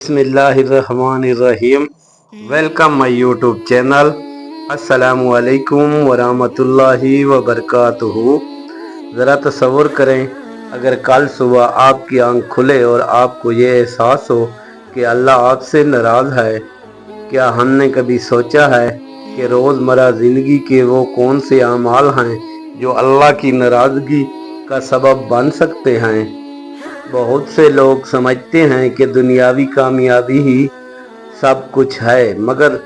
बिस्मिल्लाहिर्रहमानिर्रहीम। Welcome my YouTube channel. अस्सलामु अलैकुम वरहमतुल्लाहि वबरकातुहू। ज़रा तसव्वुर करें, अगर कल सुबह आपकी आंख खुले और आपको ये एहसास हो कि अल्लाह आपसे नाराज़ है। क्या हमने कभी सोचा है कि रोज़मर्रा ज़िंदगी के वो कौन से अमाल हैं जो अल्लाह की नाराज़गी का सबब बन सकते हैं। बहुत से लोग समझते हैं कि दुनियावी कामयाबी ही सब कुछ है, मगर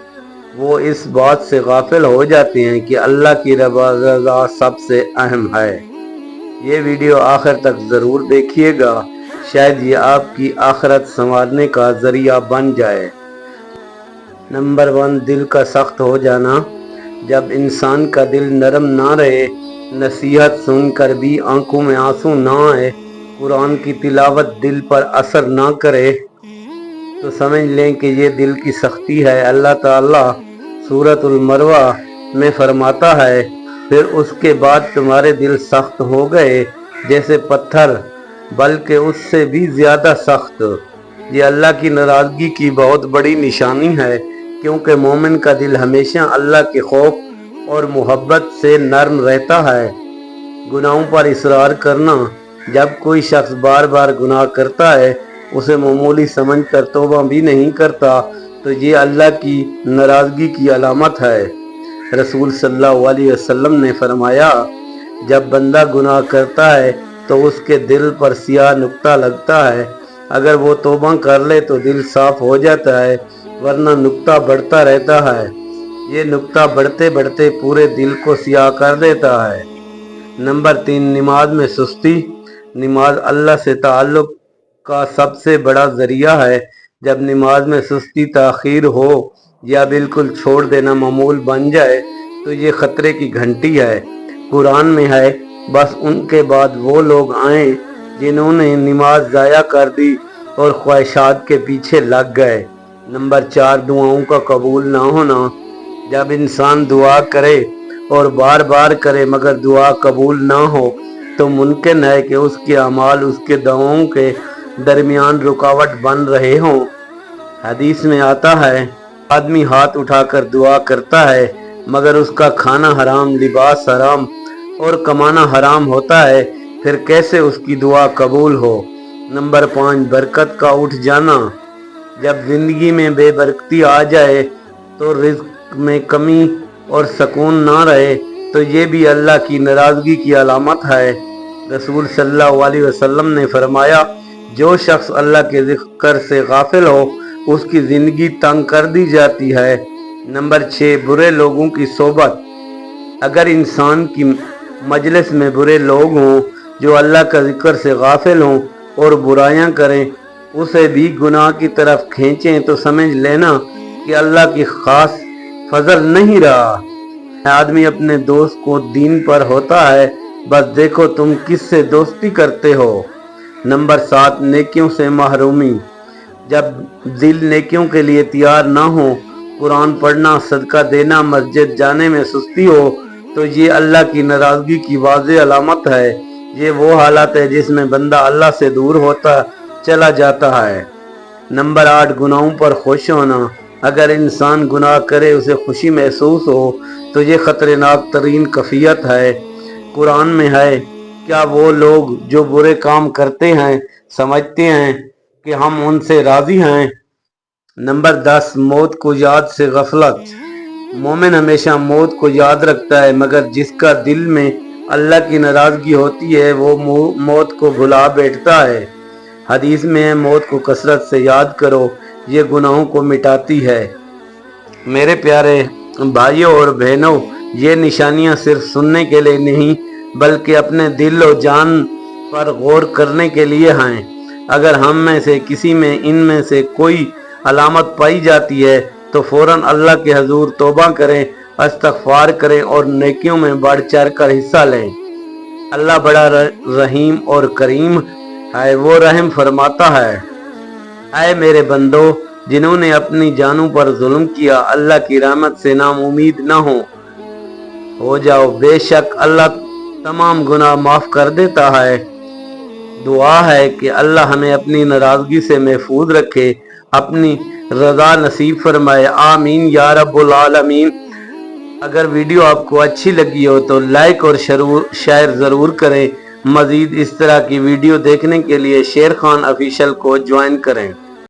वो इस बात से गाफिल हो जाते हैं कि अल्लाह की रज़ा सबसे अहम है। ये वीडियो आखिर तक ज़रूर देखिएगा, शायद ये आपकी आखिरत संवारने का ज़रिया बन जाए। नंबर 1, दिल का सख्त हो जाना। जब इंसान का दिल नरम ना रहे, नसीहत सुनकर भी आंखों में आंसू ना आए, कुरान की तिलावत दिल पर असर ना करे, तो समझ लें कि ये दिल की सख्ती है। अल्लाह ताला सूरतुल मरवा में फरमाता है, फिर उसके बाद तुम्हारे दिल सख्त हो गए जैसे पत्थर, बल्कि उससे भी ज्यादा सख्त। ये अल्लाह की नाराजगी की बहुत बड़ी निशानी है, क्योंकि मोमिन का दिल हमेशा अल्लाह के खौफ और मोहब्बत से नरम रहता है। गुनाहों पर इसरार करना। जब कोई शख्स बार बार गुनाह करता है, उसे मामूली समझकर तौबा भी नहीं करता, तो ये अल्लाह की नाराज़गी की अलामत है। रसूल सल्लल्लाहु अलैहि वसल्लम ने फरमाया, जब बंदा गुनाह करता है तो उसके दिल पर सियाह नुक्ता लगता है। अगर वो तौबा कर ले तो दिल साफ हो जाता है, वरना नुक्ता बढ़ता रहता है। ये नुक्ता बढ़ते बढ़ते पूरे दिल को सियाह कर देता है। नंबर 3, नमाज में सुस्ती। नमाज अल्लाह से ताल्लुक़ का सबसे बड़ा ज़रिया है। जब नमाज में सुस्ती, ताख़ीर हो या बिल्कुल छोड़ देना मामूल बन जाए, तो ये ख़तरे की घंटी है। कुरान में है, बस उनके बाद वो लोग आए जिन्होंने नमाज ज़ाया कर दी और ख्वाहिशात के पीछे लग गए। नंबर 4, दुआओं का कबूल ना होना। जब इंसान दुआ करे और बार बार करे मगर दुआ कबूल ना हो, तो मुमकिन है कि उसके अमाल उसके दुआओं के दरमियान रुकावट बन रहे हों। हदीस में आता है, आदमी हाथ उठाकर दुआ करता है मगर उसका खाना हराम, लिबास हराम और कमाना हराम होता है, फिर कैसे उसकी दुआ कबूल हो। नंबर 5, बरकत का उठ जाना। जब जिंदगी में बेबरकती आ जाए, तो रिज्क में कमी और सुकून ना रहे, तो ये भी अल्लाह की नाराज़गी की अलामत है। रसूल सल्लल्लाहु अलैहि वसल्लम ने फरमाया, जो शख्स अल्लाह के ज़िक्र से गाफिल हो, उसकी ज़िंदगी तंग कर दी जाती है। नंबर 6, बुरे लोगों की सोबत। अगर इंसान की मजलिस में बुरे लोग हों जो अल्लाह का ज़िक्र से गाफिल हों और बुराइयां करें, उसे भी गुनाह की तरफ खींचें, तो समझ लेना कि अल्लाह की खास फजल नहीं रहा। आदमी अपने दोस्त को दीन पर होता है, बस देखो तुम किससे दोस्ती करते हो। नंबर 7, नेकियों से महरूमी। जब दिल नेकियों के लिए तैयार ना हो, कुरान पढ़ना, सदका देना, मस्जिद जाने में सुस्ती हो, तो ये अल्लाह की नाराज़गी की वाज़ेह अलामत है। ये वो हालत है जिसमें बंदा अल्लाह से दूर होता चला जाता है। नंबर 8, गुनाहों पर खुश होना। अगर इंसान गुनाह करे उसे खुशी महसूस हो, तो ये खतरनाक तरीन कैफियत है। कुरान में है, क्या वो लोग जो बुरे काम करते हैं समझते हैं कि हम उनसे राजी हैं। नंबर 10, मौत को याद से गफलत। मोमिन हमेशा मौत को याद रखता है, मगर जिसका दिल में अल्लाह की नाराज़गी होती है, वो मौत को भुला बैठता है। हदीस में है, मौत को कसरत से याद करो, ये गुनाहों को मिटाती है। मेरे प्यारे भाइयों और बहनों, ये निशानियां सिर्फ सुनने के लिए नहीं, बल्कि अपने दिल और जान पर गौर करने के लिए हैं। अगर हम में से किसी में इनमें से कोई अलामत पाई जाती है, तो फौरन अल्लाह के हजूर तौबा करें, इस्तग़फ़ार करें और नेकियों में बढ़ चढ़ कर हिस्सा लें। अल्लाह बड़ा रहीम और करीम है, वो रहम फरमाता है। आए मेरे बंदो, जिन्होंने अपनी जानों पर जुल्म किया, अल्लाह की रहमत से नाम उम्मीद न हो जाओ। बेशक अल्लाह तमाम गुनाह माफ कर देता है। दुआ है कि अल्लाह हमें अपनी नाराज़गी से महफूज रखे اپنی رضا نصیب فرمائے، آمین یا رب العالمین۔ اگر ویڈیو آپ کو اچھی لگی ہو تو لائک اور شیئر ضرور کریں۔ مزید اس طرح کی ویڈیو دیکھنے کے لیے شیر خان آفیشیل کو جوائن کریں۔